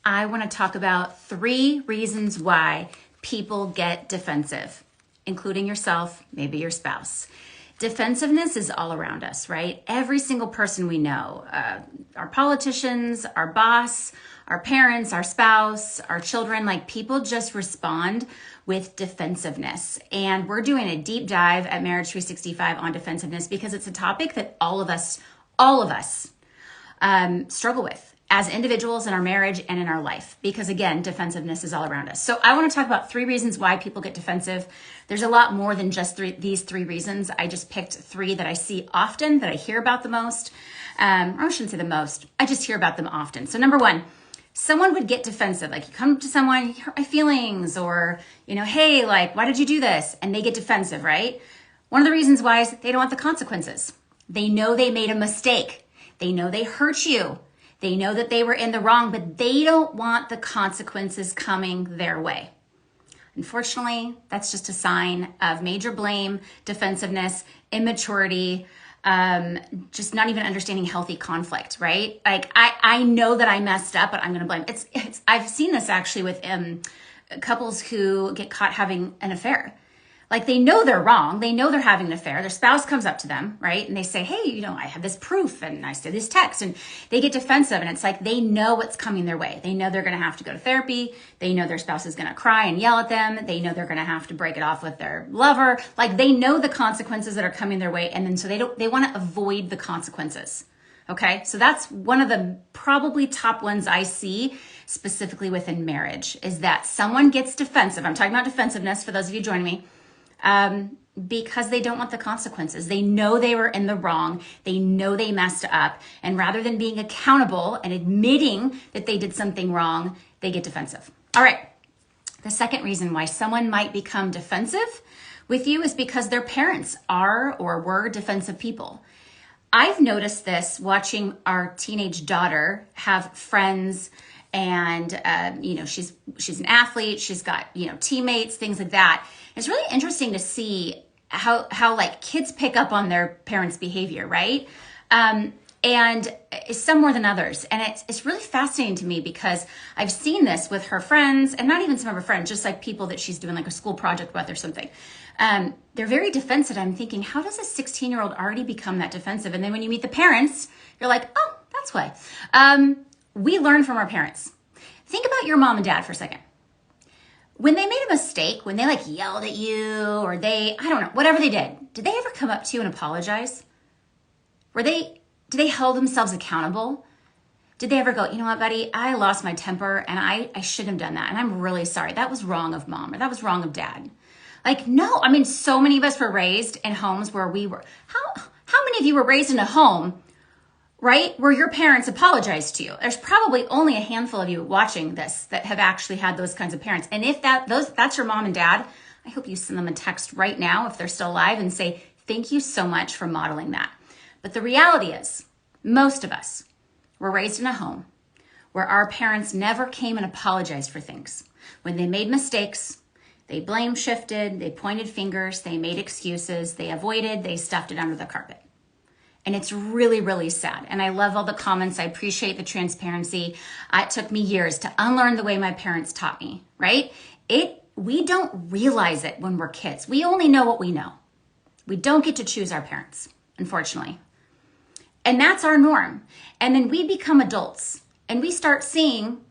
I want to talk about 3 reasons why people get defensive, including yourself, maybe your spouse. Defensiveness is all around us, right? Every single person we know, our politicians, our boss, our parents, our spouse, our children, like people just respond with defensiveness. And we're doing a deep dive at Marriage 365 on defensiveness because it's a topic that all of us struggle with as individuals in our marriage and in our life, because again, defensiveness is all around us. So I want to talk about 3 reasons why people get defensive. There's a lot more than just these 3 reasons. I just picked 3 that I see often, that I hear about the most. Or I shouldn't say the most, I just hear about them often. So number 1, someone would get defensive. Like you come to someone, you hurt my feelings, or, hey, like, why did you do this? And they get defensive, right? One of the reasons why is they don't want the consequences. They know they made a mistake. They know they hurt you. They know that they were in the wrong, but they don't want the consequences coming their way. Unfortunately, that's just a sign of major blame, defensiveness, immaturity, just not even understanding healthy conflict, right? Like I know that I messed up, but I'm going to blame. I've seen this actually with couples who get caught having an affair. Like they know they're wrong. They know they're having an affair. Their spouse comes up to them, right? And they say, hey, I have this proof and I said this text, and they get defensive. And it's like, they know what's coming their way. They know they're going to have to go to therapy. They know their spouse is going to cry and yell at them. They know they're going to have to break it off with their lover. Like they know the consequences that are coming their way. And then so they want to avoid the consequences. Okay. So that's one of the probably top ones I see specifically within marriage, is that someone gets defensive. I'm talking about defensiveness for those of you joining me. Because they don't want the consequences. They know they were in the wrong. They know they messed up. And rather than being accountable and admitting that they did something wrong, they get defensive. All right. The second reason why someone might become defensive with you is because their parents are or were defensive people. I've noticed this watching our teenage daughter have friends, and she's an athlete. She's got teammates, things like that. It's really interesting to see how like kids pick up on their parents' behavior, right? And some more than others. And it's really fascinating to me because I've seen this with her friends, and not even some of her friends, just like people that she's doing like a school project with or something. They're very defensive. I'm thinking, how does a 16-year-old already become that defensive? And then when you meet the parents, you're like, oh, that's why. We learn from our parents. Think about your mom and dad for a second. When they made a mistake, when they like yelled at you, or I don't know, whatever they did they ever come up to you and apologize? Did they hold themselves accountable? Did they ever go, you know what, buddy, I lost my temper and I shouldn't have done that. And I'm really sorry. That was wrong of mom, or that was wrong of dad. Like, no, I mean, so many of us were raised in homes where we were, how many of you were raised in a home, right, where your parents apologized to you? There's probably only a handful of you watching this that have actually had those kinds of parents. And if that's your mom and dad, I hope you send them a text right now if they're still alive and say, thank you so much for modeling that. But the reality is, most of us were raised in a home where our parents never came and apologized for things. When they made mistakes, they blame shifted, they pointed fingers, they made excuses, they avoided, they stuffed it under the carpet. And it's really, really sad. And I love all the comments. I appreciate the transparency. It took me years to unlearn the way my parents taught me, right? We don't realize it when we're kids. We only know what we know. We don't get to choose our parents, unfortunately. And that's our norm. And then we become adults and we start seeing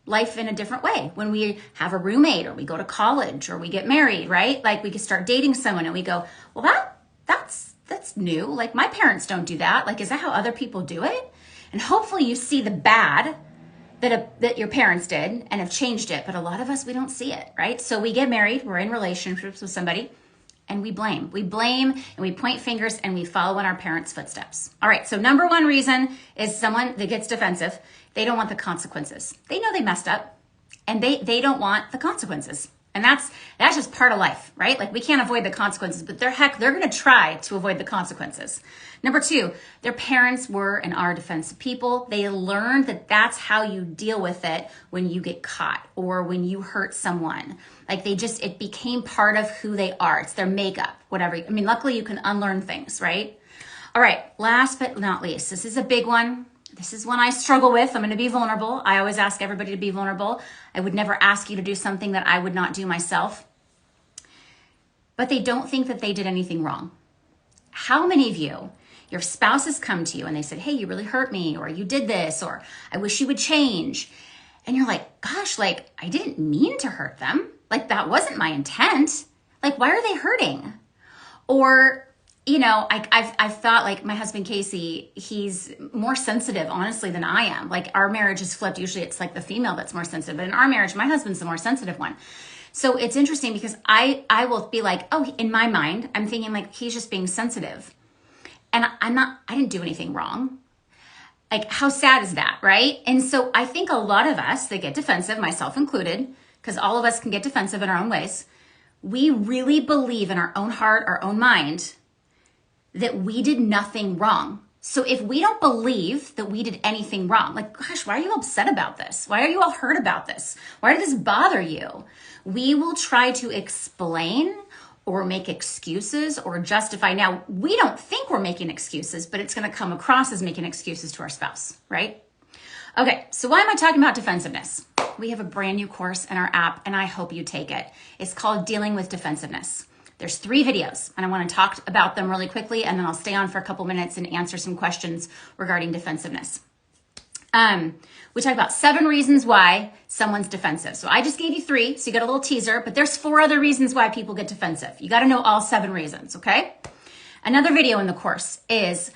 life in a different way. When we have a roommate, or we go to college, or we get married, right? Like we can start dating someone and we go, well, that's new. Like my parents don't do that. Like, is that how other people do it? And hopefully you see the bad that your parents did and have changed it. But a lot of us, we don't see it, right? So we get married, we're in relationships with somebody, and we blame. We blame and we point fingers and we follow in our parents' footsteps. All right, so number 1 reason is someone that gets defensive. They don't want the consequences. They know they messed up and they don't want the consequences. And that's just part of life, right? Like we can't avoid the consequences, but they're going to try to avoid the consequences. Number 2, their parents were and are defensive people. They learned that that's how you deal with it when you get caught or when you hurt someone. Like it became part of who they are. It's their makeup, whatever. I mean, luckily you can unlearn things, right? All right, last but not least, this is a big one. This is one I struggle with. I'm going to be vulnerable. I always ask everybody to be vulnerable. I would never ask you to do something that I would not do myself. But they don't think that they did anything wrong. How many of you, your spouse has come to you and they said, hey, you really hurt me, or you did this, or I wish you would change. And you're like, gosh, like, I didn't mean to hurt them. Like, that wasn't my intent. Like, why are they hurting? Or, you know, I've thought, like, my husband, Casey, he's more sensitive, honestly, than I am. Like, our marriage is flipped. Usually it's like the female that's more sensitive. But in our marriage, my husband's the more sensitive one. So it's interesting because I will be like, oh, in my mind, I'm thinking like, he's just being sensitive. And I didn't do anything wrong. Like, how sad is that, right? And so I think a lot of us that get defensive, myself included, because all of us can get defensive in our own ways, we really believe in our own heart, our own mind, that we did nothing wrong. So if we don't believe that we did anything wrong, like, gosh, why are you upset about this? Why are you all hurt about this? Why did this bother you? We will try to explain or make excuses or justify. Now, we don't think we're making excuses, but it's going to come across as making excuses to our spouse, right? Okay, so why am I talking about defensiveness? We have a brand new course in our app, and I hope you take it. It's called Dealing with Defensiveness. There's 3 videos, and I want to talk about them really quickly, and then I'll stay on for a couple minutes and answer some questions regarding defensiveness. We talk about 7 reasons why someone's defensive. So I just gave you 3, so you got a little teaser, but there's 4 other reasons why people get defensive. You got to know all 7 reasons, okay? Another video in the course is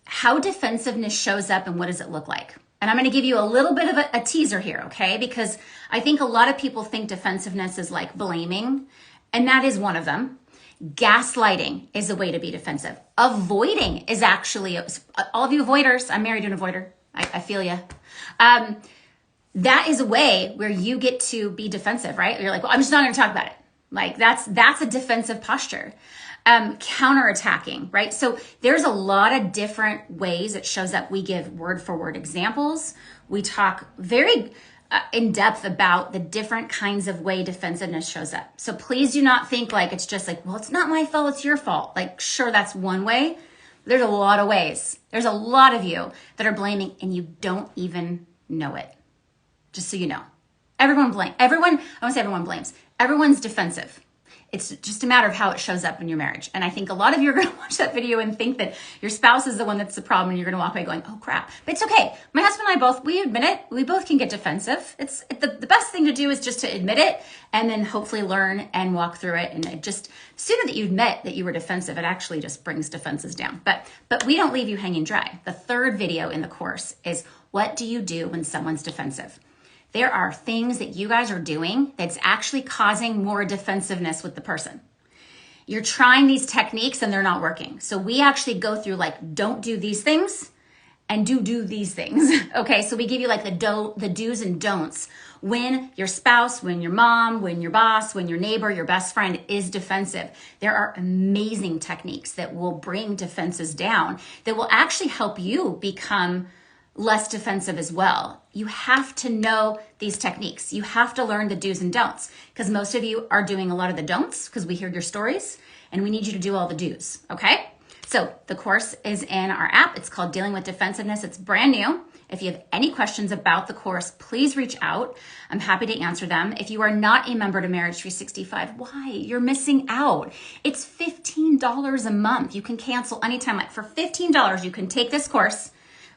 how defensiveness shows up and what does it look like? And I'm going to give you a little bit of a teaser here, okay? Because I think a lot of people think defensiveness is like blaming, and that is one of them. Gaslighting is a way to be defensive. Avoiding is actually, all of you avoiders, I'm married to an avoider. I feel you. That is a way where you get to be defensive, right? You're like, well, I'm just not going to talk about it. Like that's a defensive posture. Counterattacking, right? So there's a lot of different ways it shows up. We give word for word examples. We talk very in depth about the different kinds of way defensiveness shows up. So please do not think like it's just like, well, it's not my fault, it's your fault. Like, sure, that's one way. There's a lot of ways. There's a lot of you that are blaming and you don't even know it. Just so you know. I won't say everyone blames. Everyone's defensive. It's just a matter of how it shows up in your marriage. And I think a lot of you are going to watch that video and think that your spouse is the one that's the problem and you're going to walk away going, oh crap. But it's okay. My husband and I we admit it. We both can get defensive. It's the best thing to do is just to admit it and then hopefully learn and walk through it. And it just, the sooner that you admit that you were defensive, it actually just brings defenses down. But we don't leave you hanging dry. The 3rd video in the course is what do you do when someone's defensive? There are things that you guys are doing that's actually causing more defensiveness with the person. You're trying these techniques and they're not working. So we actually go through like, don't do these things and do these things. Okay, so we give you like the do's and don'ts when your spouse, when your mom, when your boss, when your neighbor, your best friend is defensive. There are amazing techniques that will bring defenses down that will actually help you become less defensive as well. You have to know these techniques. You have to learn the do's and don'ts because most of you are doing a lot of the don'ts because we hear your stories and we need you to do all the do's, okay? So the course is in our app. It's called Dealing with Defensiveness. It's brand new. If you have any questions about the course, please reach out. I'm happy to answer them. If you are not a member to Marriage 365, why? You're missing out. It's $15 a month. You can cancel anytime. Like for $15, you can take this course.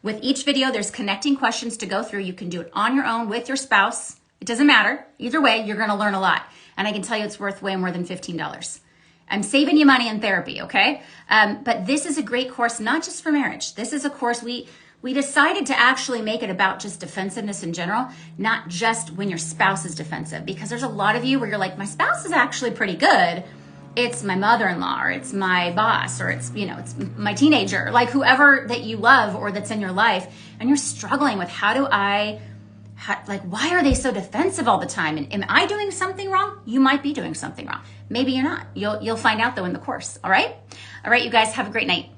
With each video, there's connecting questions to go through. You can do it on your own with your spouse. It doesn't matter. Either way, you're going to learn a lot. And I can tell you it's worth way more than $15. I'm saving you money in therapy, okay? But this is a great course, not just for marriage. This is a course we decided to actually make it about just defensiveness in general, not just when your spouse is defensive. Because there's a lot of you where you're like, my spouse is actually pretty good. It's my mother-in-law, or it's my boss, or it's my teenager, like whoever that you love or that's in your life, and you're struggling with why are they so defensive all the time? And am I doing something wrong? You might be doing something wrong. Maybe you're not. You'll find out though in the course. All right, you guys have a great night.